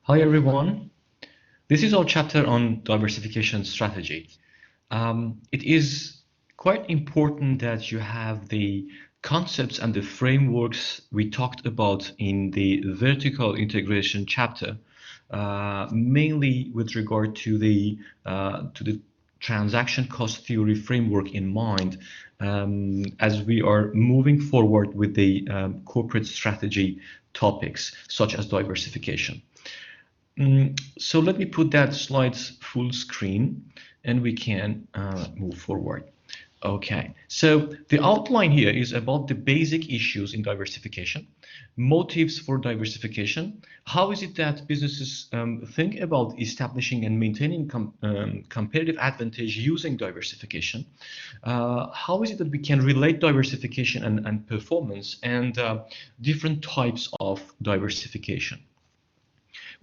Hi everyone. This is our chapter on diversification strategy. It is quite important that you have the concepts and the frameworks we talked about in the vertical integration chapter, mainly with regard to the transaction cost theory framework in mind, as we are moving forward with the corporate strategy topics such as diversification. So let me put that slides full screen and we can move forward. Okay, so the outline here is about the basic issues in diversification, motives for diversification. How is it that businesses think about establishing and maintaining competitive advantage using diversification? How is it that we can relate diversification and performance and different types of diversification?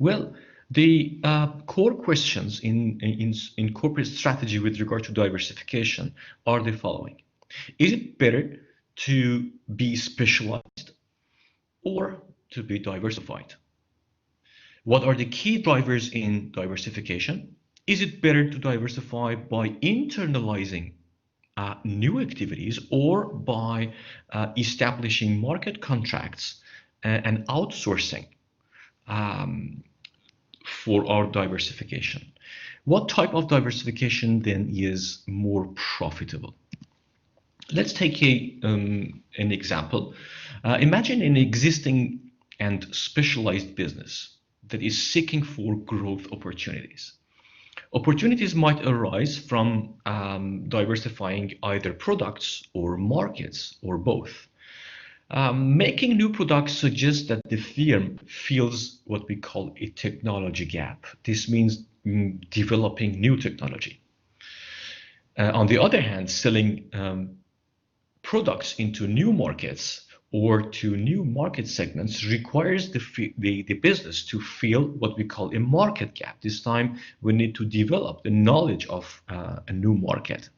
Well, the core questions in corporate strategy with regard to diversification are the following. Is it better to be specialized or to be diversified? What are the key drivers in diversification? Is it better to diversify by internalizing new activities or by establishing market contracts and outsourcing for our diversification? What type of diversification then is more profitable? Let's take an example. Imagine an existing and specialized business that is seeking for growth opportunities. Opportunities might arise from diversifying either products or markets or both. Making new products suggests that the firm feels what we call a technology gap. This means developing new technology. On the other hand, selling products into new markets or to new market segments requires the business to feel what we call a market gap. This time we need to develop the knowledge of a new market.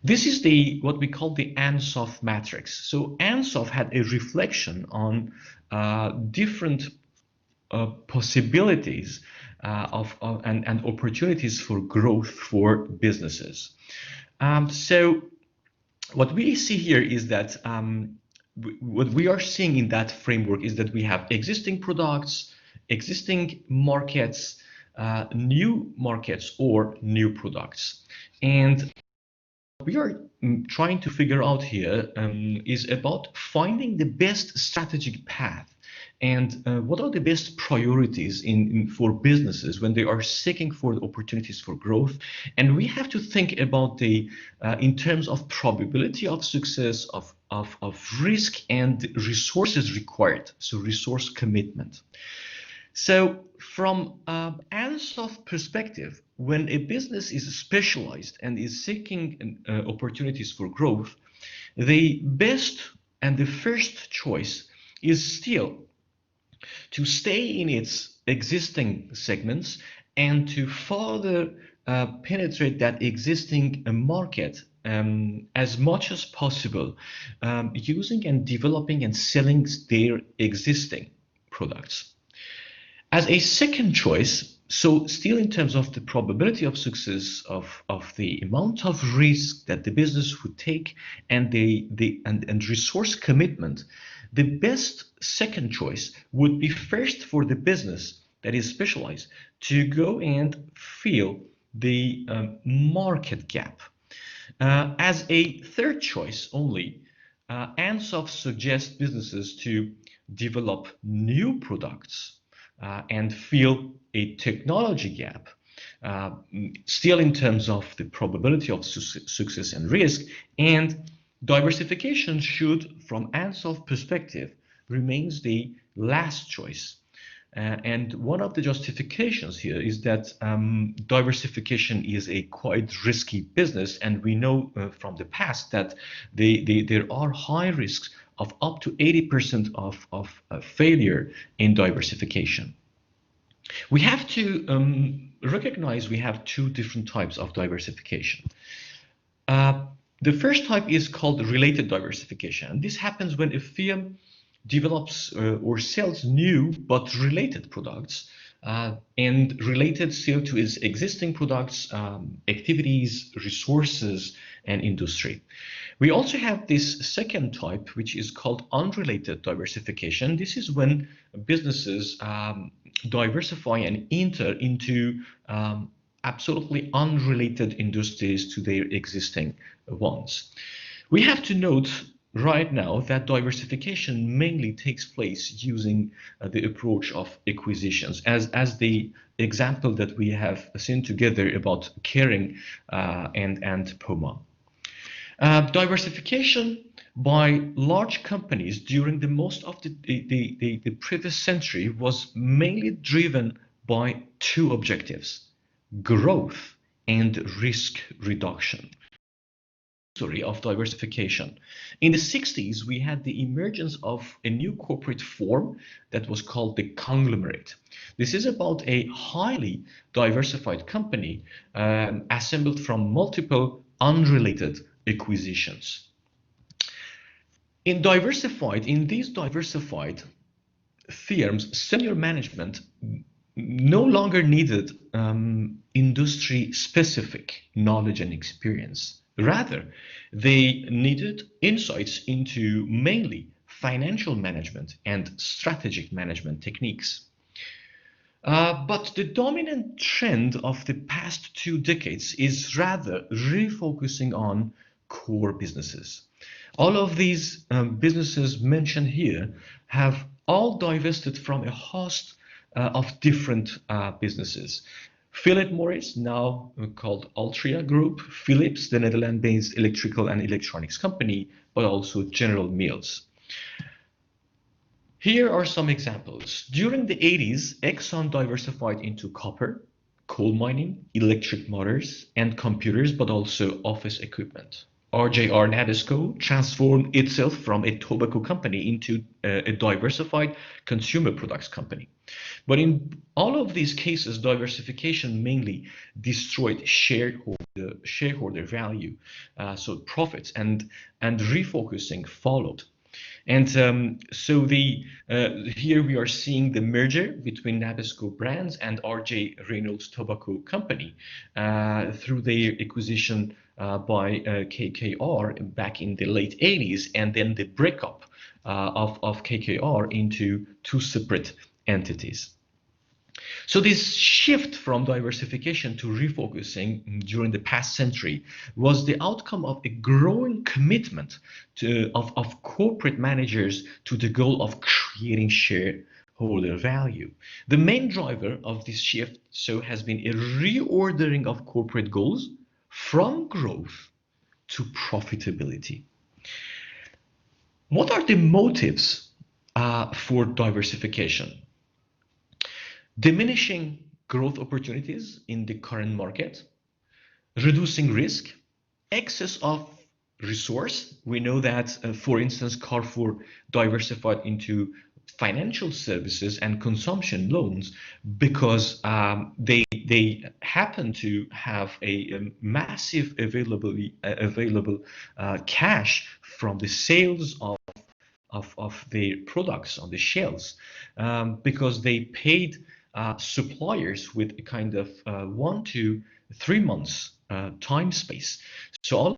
This is what we call the Ansoff matrix. So Ansoff had a reflection on different possibilities and opportunities for growth for businesses. So what we see here is that what we are seeing in that framework is that we have existing products, existing markets, new markets, or new products. And we are trying to figure out here is about finding the best strategic path and what are the best priorities for businesses when they are seeking for opportunities for growth. And we have to think about in terms of probability of success, of risk and resources required, so resource commitment. So from Ansoff perspective, when a business is specialized and is seeking opportunities for growth, the best and the first choice is still to stay in its existing segments and to further penetrate that existing market as much as possible, using and developing and selling their existing products. As a second choice, so still in terms of the probability of success of the amount of risk that the business would take and and resource commitment, the best second choice would be first for the business that is specialized to go and fill the market gap. As a third choice only, Ansoff suggests businesses to develop new products and fill a technology gap, still in terms of the probability of success and risk. And diversification should, from Ansoff perspective, remains the last choice. And one of the justifications here is that diversification is a quite risky business, and we know from the past that there are high risks of up to 80% of failure in diversification. We have to recognize we have two different types of diversification. The first type is called related diversification. And this happens when a firm develops or sells new but related products and related still to its existing products, activities, resources, and industry. We also have this second type, which is called unrelated diversification. This is when businesses diversify and enter into absolutely unrelated industries to their existing ones. We have to note right now that diversification mainly takes place using the approach of acquisitions, as the example that we have seen together about Kering and Puma. Diversification by large companies during the most of the previous century was mainly driven by two objectives: growth and risk reduction. Story of diversification. In the 60s, we had the emergence of a new corporate form that was called the conglomerate. This is about a highly diversified company assembled from multiple unrelated acquisitions. In these diversified firms, senior management no longer needed industry-specific knowledge and experience. Rather, they needed insights into mainly financial management and strategic management techniques. But the dominant trend of the past 2 decades is rather refocusing on core businesses. All of these businesses mentioned here have all divested from a host of different businesses. Philip Morris, now called Altria Group, Philips, the Netherlands-based electrical and electronics company, but also General Mills. Here are some examples. During the 80s, Exxon diversified into copper, coal mining, electric motors, and computers, but also office equipment. RJR Nabisco transformed itself from a tobacco company into a diversified consumer products company. But in all of these cases, diversification mainly destroyed shareholder value, so profits, and refocusing followed. And here we are seeing the merger between Nabisco Brands and R.J. Reynolds Tobacco Company through their acquisition by KKR back in the late 80s, and then the breakup of KKR into two separate entities. So this shift from diversification to refocusing during the past century was the outcome of a growing commitment of corporate managers to the goal of creating shareholder value. The main driver of this shift has been a reordering of corporate goals from growth to profitability. What are the motives for diversification? Diminishing growth opportunities in the current market, reducing risk, excess of resource. We know that, for instance, Carrefour diversified into financial services and consumption loans because they happen to have a massive available cash from the sales of their products on the shelves, because they paid suppliers with a kind of 1 to 3 months time space. So all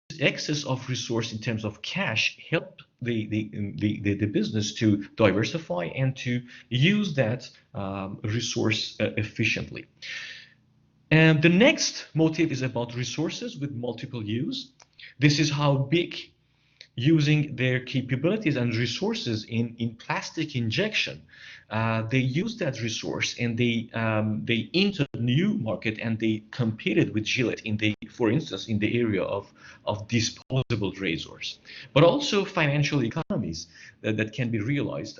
this excess of resource in terms of cash helped the business to diversify and to use that resource efficiently. And the next motive is about resources with multiple use. This is how big using their capabilities and resources in plastic injection. They used that resource and they entered a new market and they competed with Gillette for instance, in the area of disposable razors. But also financial economies that can be realized.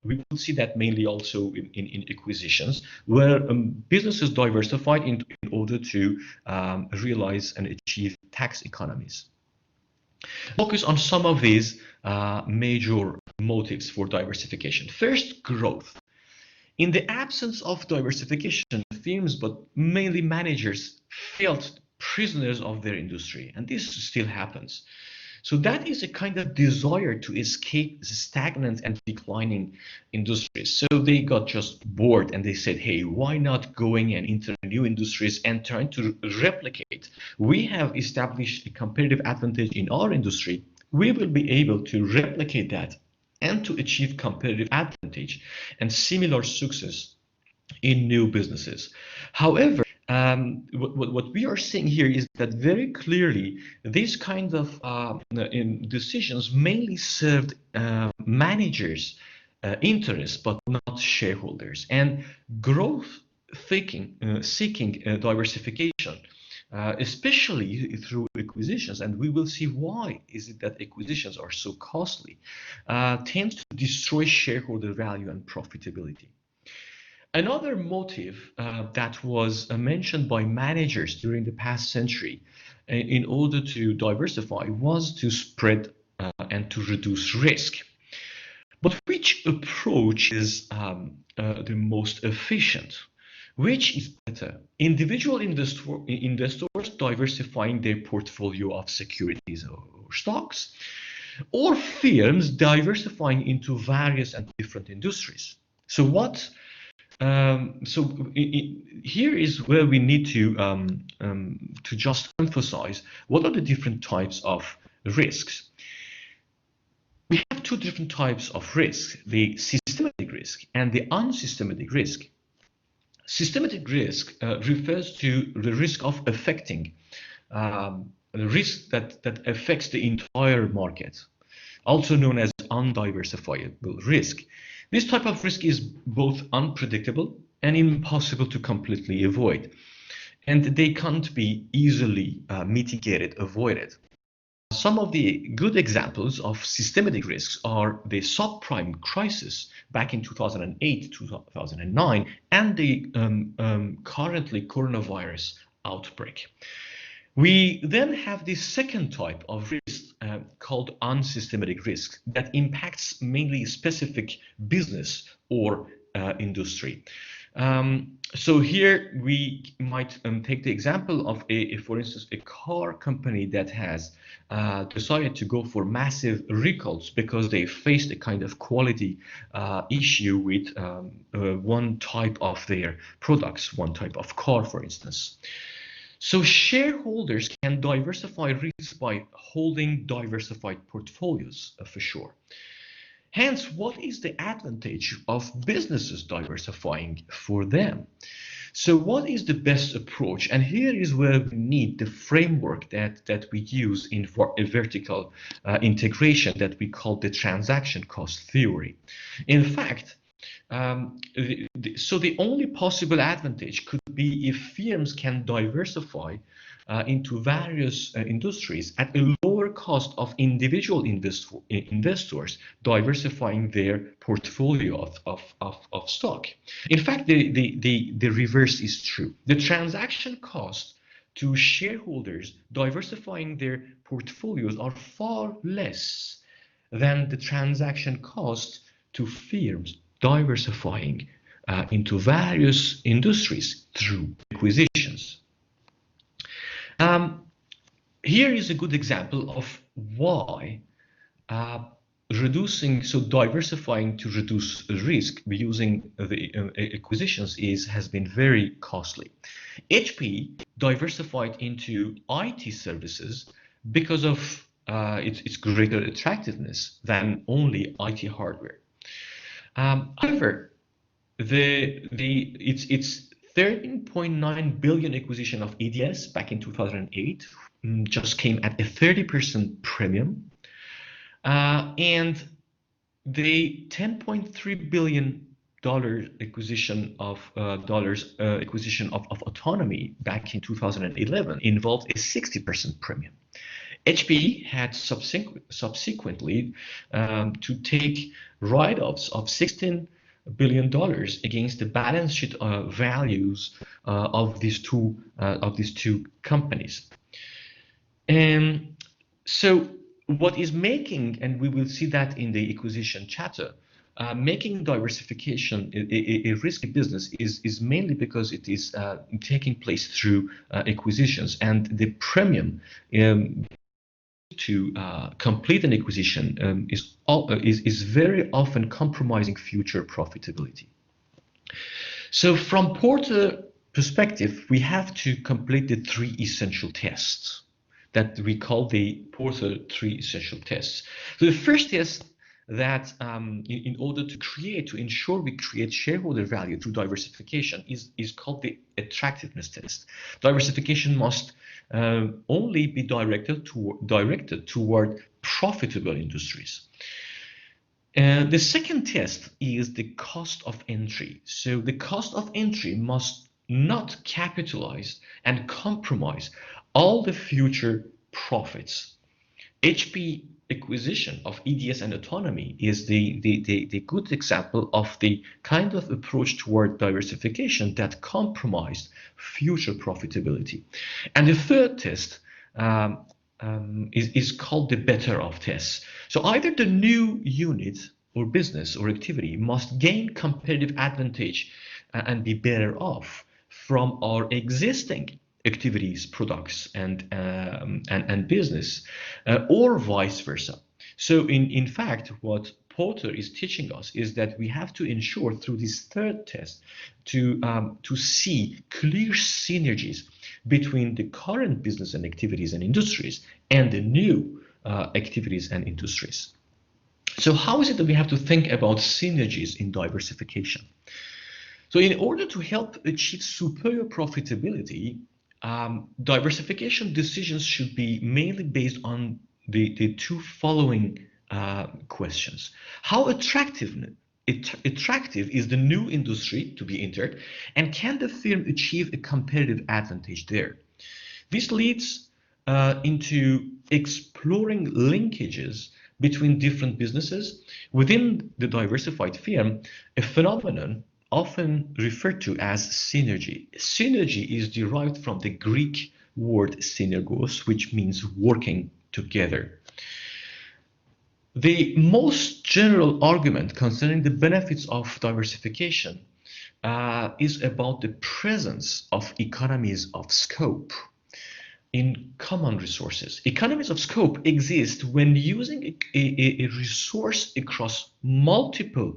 We will see that mainly also in acquisitions, where businesses diversified in order to realize and achieve tax economies. Focus on some of these major motives for diversification. First, growth. In the absence of diversification, firms, but mainly managers, felt prisoners of their industry, and this still happens. So that is a kind of desire to escape stagnant and declining industries. So they got just bored and they said, hey, why not going and enter new industries and trying to replicate? We have established a competitive advantage in our industry. We will be able to replicate that and to achieve competitive advantage and similar success in new businesses. However, what we are seeing here is that very clearly these kind of decisions mainly served managers' interests, but not shareholders. And growth seeking diversification, especially through acquisitions, and we will see why is it that acquisitions are so costly, tends to destroy shareholder value and profitability. Another motive that was mentioned by managers during the past century in order to diversify was to spread and to reduce risk. But which approach is the most efficient? Which is better? Individual investors diversifying their portfolio of securities or stocks, or firms diversifying into various and different industries? So what here is where we need to just emphasize what are the different types of risks. We have two different types of risks: the systematic risk and the unsystematic risk. Systematic risk refers to the risk of affecting the risk that affects the entire market, also known as undiversifiable risk. This type of risk is both unpredictable and impossible to completely avoid, and they can't be easily mitigated, avoided. Some of the good examples of systematic risks are the subprime crisis back in 2008, 2009, and the currently coronavirus outbreak. We then have the second type of risk called unsystematic risk that impacts mainly specific business or industry. So here we might take the example of for instance, a car company that has decided to go for massive recalls because they faced a kind of quality issue with one type of their products, one type of car, for instance. So shareholders can diversify risks by holding diversified portfolios for sure. Hence, what is the advantage of businesses diversifying for them? So what is the best approach? And here is where we need the framework that we use in a vertical integration that we call the transaction cost theory. In fact, so the only possible advantage could be if firms can diversify into various industries at a lower cost of individual investors diversifying their portfolio of stock. In fact, the reverse is true. The transaction cost to shareholders diversifying their portfolios are far less than the transaction cost to firms diversifying into various industries through acquisitions. Here is a good example of why diversifying to reduce risk using the acquisitions has been very costly. HP diversified into IT services because of its greater attractiveness than only IT hardware. However, its 13.9 billion acquisition of EDS back in 2008 just came at a 30% premium, and the $10.3 billion acquisition of autonomy back in 2011 involved a 60% premium. HP had subsequently to take write-offs of $16 billion against the balance sheet values of these two companies. And so what is making, and we will see that in the acquisition chapter, making diversification a risky business is mainly because it is taking place through acquisitions, and the premium to complete an acquisition is very often compromising future profitability. So from Porter perspective, we have to complete the three essential tests that we call the Porter three essential tests. So the first test that in order to ensure we create shareholder value through diversification is called the attractiveness test. Diversification must only be directed toward profitable industries. The second test is the cost of entry. So the cost of entry must not capitalize and compromise all the future profits. HP acquisition of EDS and autonomy is the good example of the kind of approach toward diversification that compromised future profitability. And the third test is called the better off test. So either the new unit or business or activity must gain competitive advantage and be better off from our existing activities, products, and business, or vice versa. So in fact, what Porter is teaching us is that we have to ensure through this third test to see clear synergies between the current business and activities and industries and the new activities and industries. So how is it that we have to think about synergies in diversification? So in order to help achieve superior profitability, diversification decisions should be mainly based on the two following questions. How attractive is the new industry to be entered, and can the firm achieve a competitive advantage there? This leads into exploring linkages between different businesses within the diversified firm, a phenomenon often referred to as synergy. Synergy is derived from the Greek word synergos, which means working together. The most general argument concerning the benefits of diversification is about the presence of economies of scope in common resources. Economies of scope exist when using a resource across multiple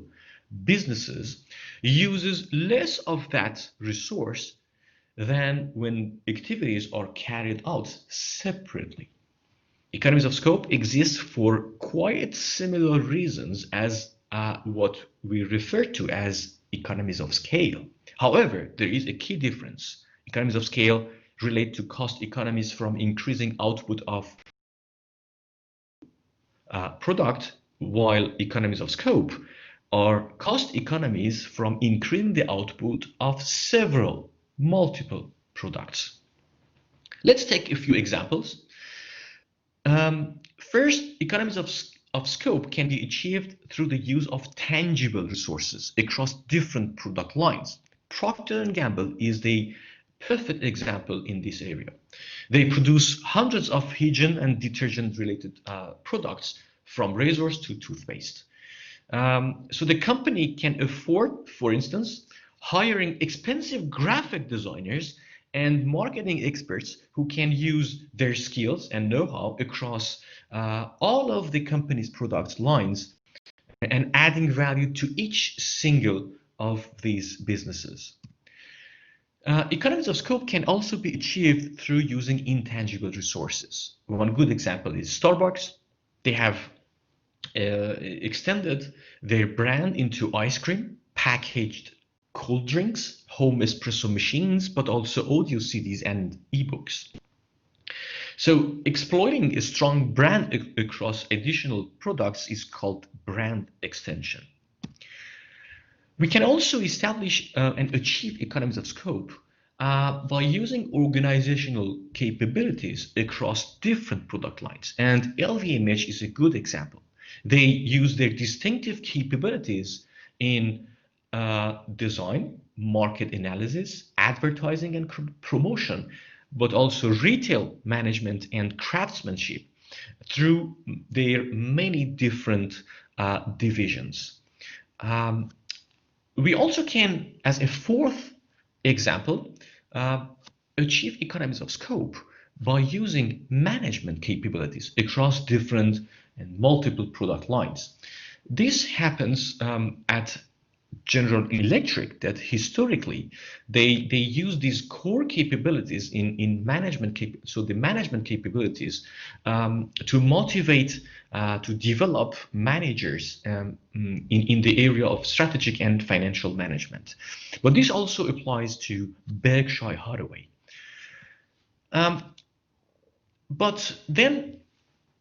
businesses uses less of that resource than when activities are carried out separately. Economies of scope exist for quite similar reasons as what we refer to as economies of scale. However, there is a key difference. Economies of scale relate to cost economies from increasing output of product, while economies of scope are cost economies from increasing the output of multiple products. Let's take a few examples. First, economies of scope can be achieved through the use of tangible resources across different product lines. Procter & Gamble is the perfect example in this area. They produce hundreds of hygiene and detergent related products, from razors to toothpaste. So the company can afford, for instance, hiring expensive graphic designers and marketing experts who can use their skills and know-how across all of the company's product lines and adding value to each single of these businesses. Economies of scope can also be achieved through using intangible resources. One good example is Starbucks. They have extended their brand into ice cream, packaged cold drinks, home espresso machines, but also audio CDs and ebooks. So exploiting a strong brand across additional products is called brand extension. We can also establish and achieve economies of scope by using organizational capabilities across different product lines. And LVMH is a good example. They use their distinctive capabilities in design, market analysis, advertising and promotion, but also retail management and craftsmanship through their many different divisions. We also can, as a fourth example, achieve economies of scope by using management capabilities across different and multiple product lines. This happens at General Electric, that historically they use these core capabilities in management so the management capabilities to motivate to develop managers in the area of strategic and financial management. But this also applies to Berkshire Hathaway. But then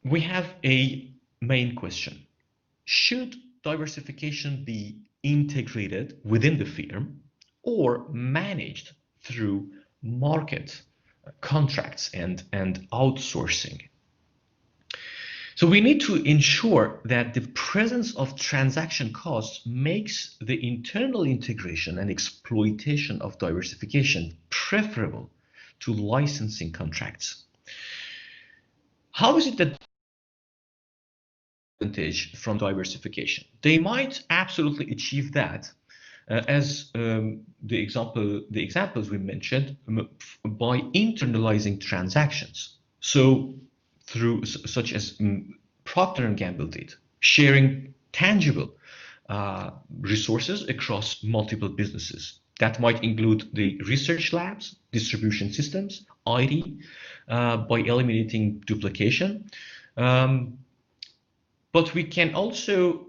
we have a main question. Should diversification be integrated within the firm or managed through market contracts and outsourcing? So we need to ensure that the presence of transaction costs makes the internal integration and exploitation of diversification preferable to licensing contracts. How is it that from diversification? They might absolutely achieve that as the examples we mentioned by internalizing transactions. So through such as Procter & Gamble did, sharing tangible resources across multiple businesses. That might include the research labs, distribution systems, IT, by eliminating duplication. But we can also,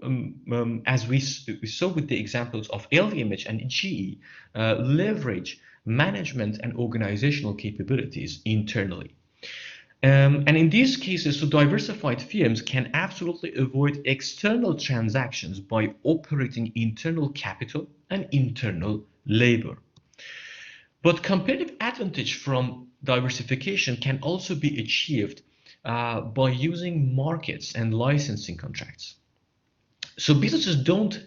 as we saw with the examples of LVMH and GE, leverage management and organizational capabilities internally. And in these cases, so diversified firms can absolutely avoid external transactions by operating internal capital and internal labor. But competitive advantage from diversification can also be achieved by using markets and licensing contracts. So businesses don't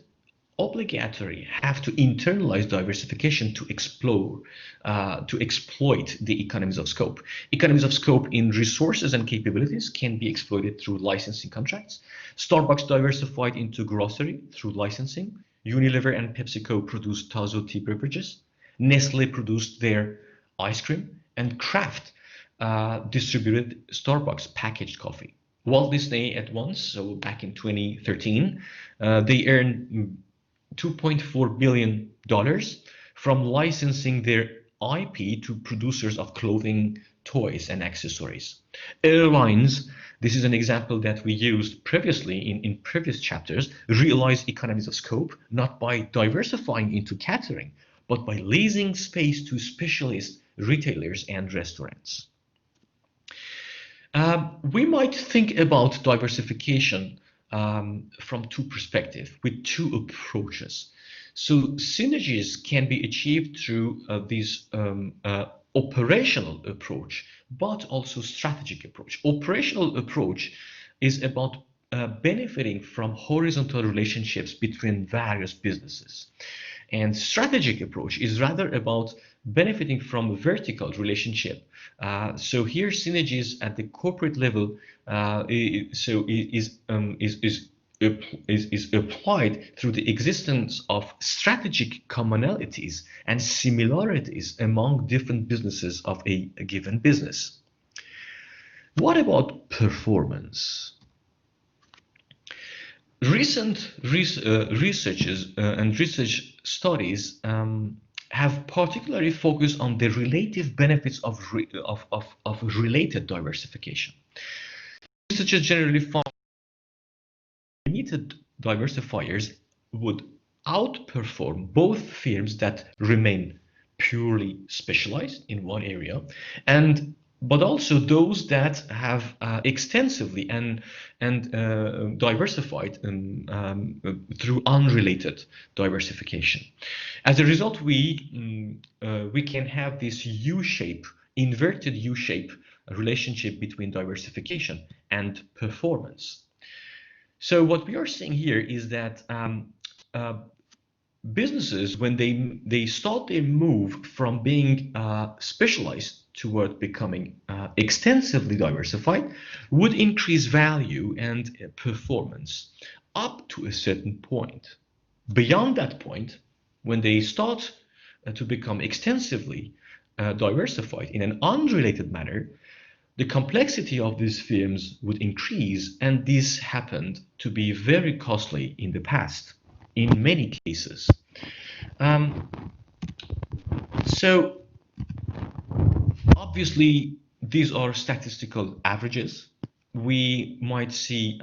obligatory have to internalize diversification to explore, to exploit the economies of scope. Economies of scope in resources and capabilities can be exploited through licensing contracts. Starbucks diversified into grocery through licensing. Unilever and PepsiCo produced Tazo tea beverages. Nestle produced their ice cream, and Kraft distributed Starbucks packaged coffee. Walt Disney at once, so back in 2013, they earned $2.4 billion from licensing their IP to producers of clothing, toys, and accessories. Airlines, this is an example that we used previously in previous chapters, realize economies of scope not by diversifying into catering, but by leasing space to specialist retailers and restaurants. We might think about diversification from two perspectives, with two approaches. So synergies can be achieved through this operational approach, but also strategic approach. Operational approach is about benefiting from horizontal relationships between various businesses. And strategic approach is rather about benefiting from a vertical relationship. So here synergies at the corporate level is applied through the existence of strategic commonalities and similarities among different businesses of a given business. What about performance? Recent researches and research studies have particularly focused on the relative benefits of related diversification. Researchers generally found limited diversifiers would outperform both firms that remain purely specialized in one area, but also those that have extensively and diversified through unrelated diversification. As a result, we can have this U-shape, inverted U-shape relationship between diversification and performance. So what we are seeing here is that businesses, when they start their move from being specialized toward becoming extensively diversified, would increase value and performance up to a certain point. Beyond that point, when they start to become extensively diversified in an unrelated manner, the complexity of these firms would increase, and this happened to be very costly in the past, in many cases. Um, so obviously, these are statistical averages. We might see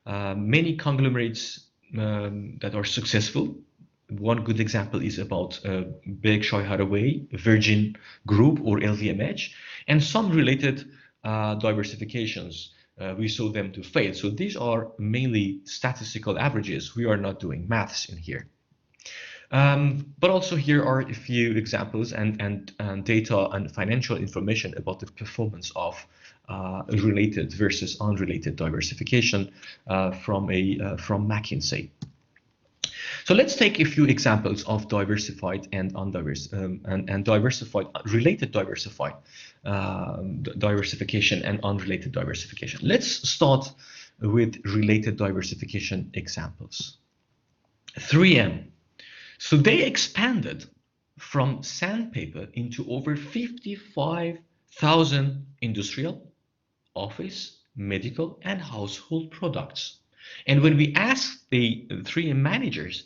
many conglomerates that are successful. One good example is about Berkshire Hathaway, Virgin Group, or LVMH, and some related diversifications. We saw them to fail. So these are mainly statistical averages. We are not doing maths in here. But also here are a few examples and data and financial information about the performance of related versus unrelated diversification from McKinsey. So let's take a few examples of diversified and diversified related diversification and unrelated diversification. Let's start with related diversification examples. 3M. So they expanded from sandpaper into over 55,000 industrial, office, medical, and household products. And when we asked the 3M managers,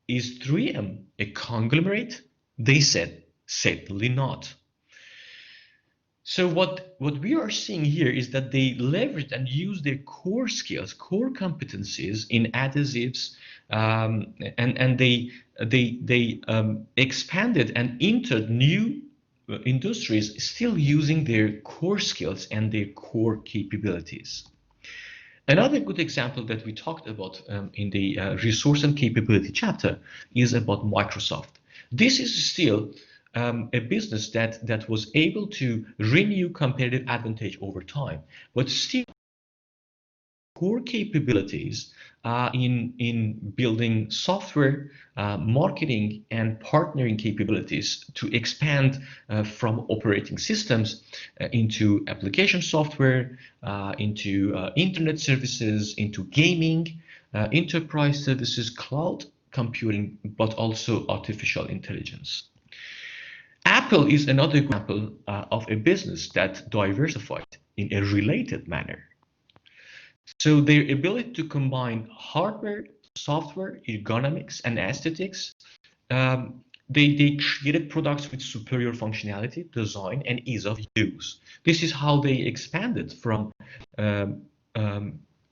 is 3M a conglomerate? They said, certainly not. So what we are seeing here is that they leveraged and used their core skills, core competencies in adhesives, and they expanded and entered new industries, still using their core skills and their core capabilities. Another good example that we talked about in the resource and capability chapter is about Microsoft. This is still a business that was able to renew competitive advantage over time, but still core capabilities in building software, marketing, and partnering capabilities to expand from operating systems into application software, into internet services, into gaming, enterprise services, cloud computing, but also artificial intelligence. Apple is another example of a business that diversified in a related manner. So their ability to combine hardware, software, ergonomics, and aesthetics, they created products with superior functionality, design, and ease of use. This is how they expanded from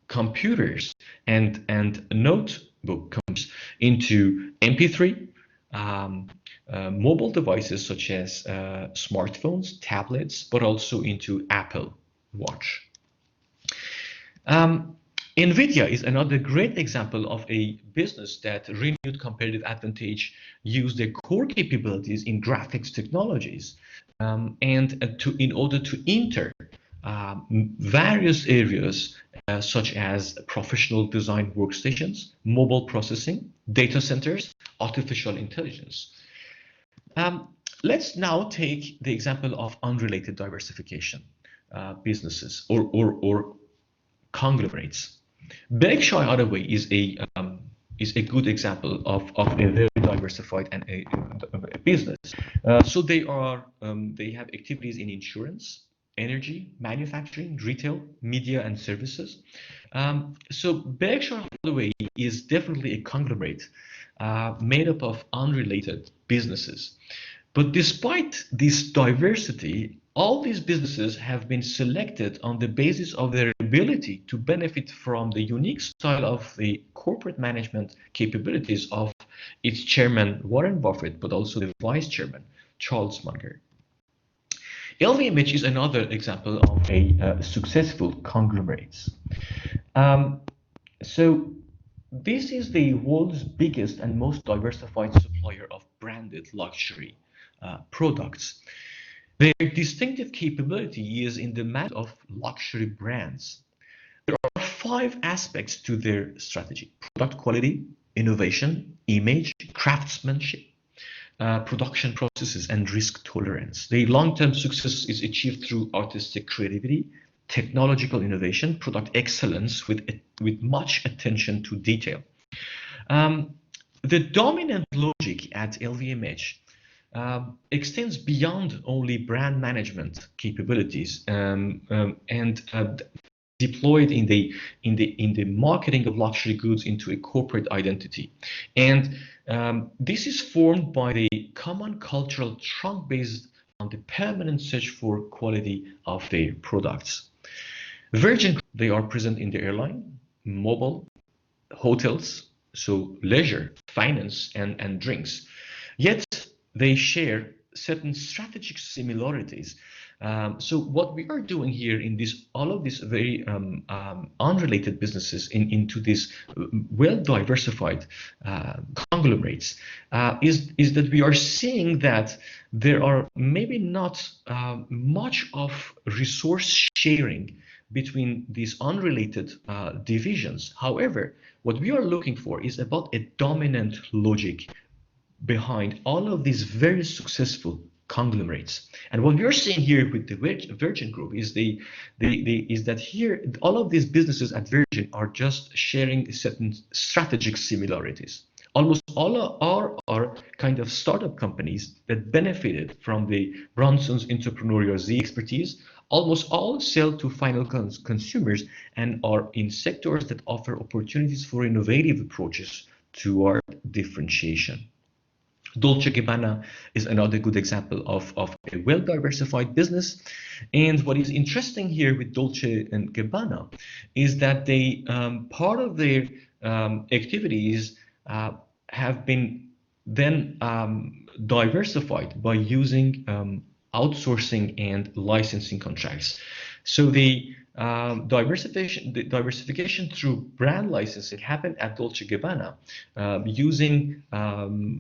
computers and notebook computers into MP3, mobile devices such as smartphones, tablets, but also into Apple Watch. NVIDIA is another great example of a business that renewed competitive advantage, used their core capabilities in graphics technologies, in order to enter various areas such as professional design workstations, mobile processing, data centers, artificial intelligence. Let's now take the example of unrelated diversification businesses or conglomerates. Berkshire Hathaway is a good example of a very diversified and a business. So they have activities in insurance, energy, manufacturing, retail, media, and services. So Berkshire Hathaway is definitely a conglomerate made up of unrelated businesses. But despite this diversity, all these businesses have been selected on the basis of their ability to benefit from the unique style of the corporate management capabilities of its chairman, Warren Buffett, but also the vice chairman, Charles Munger. LVMH is another example of a successful conglomerate. So this is the world's biggest and most diversified supplier of branded luxury products. Their distinctive capability is in the management of luxury brands. There are 5 aspects to their strategy: product quality, innovation, image, craftsmanship, production processes, and risk tolerance. The long-term success is achieved through artistic creativity, technological innovation, product excellence with much attention to detail. The dominant logic at LVMH extends beyond only brand management capabilities and deployed in the marketing of luxury goods into a corporate identity. And this is formed by the common cultural trunk based on the permanent search for quality of their products. Virgin, they are present in the airline, mobile, hotels, so leisure, finance, and drinks. Yet they share certain strategic similarities. So what we are doing here in this, all of these very unrelated businesses into this well-diversified conglomerates is that we are seeing that there are maybe not much of resource sharing between these unrelated divisions. However, what we are looking for is about a dominant logic behind all of these very successful conglomerates. And what we are seeing here with the Virgin Group is is that here all of these businesses at Virgin are just sharing certain strategic similarities. Almost all are kind of startup companies that benefited from the Bronson's entrepreneurial Z expertise. Almost all sell to final consumers and are in sectors that offer opportunities for innovative approaches toward differentiation. Dolce Gabbana is another good example of a well-diversified business. And what is interesting here with Dolce and Gabbana is that they part of their activities have been then diversified by using outsourcing and licensing contracts. So the diversification through brand licensing happened at Dolce Gabbana, using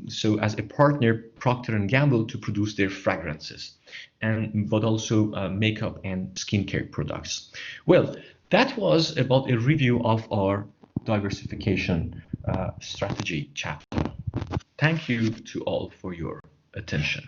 so as a partner Procter and Gamble to produce their fragrances, but also makeup and skincare products. Well, that was about a review of our diversification strategy chapter. Thank you to all for your attention.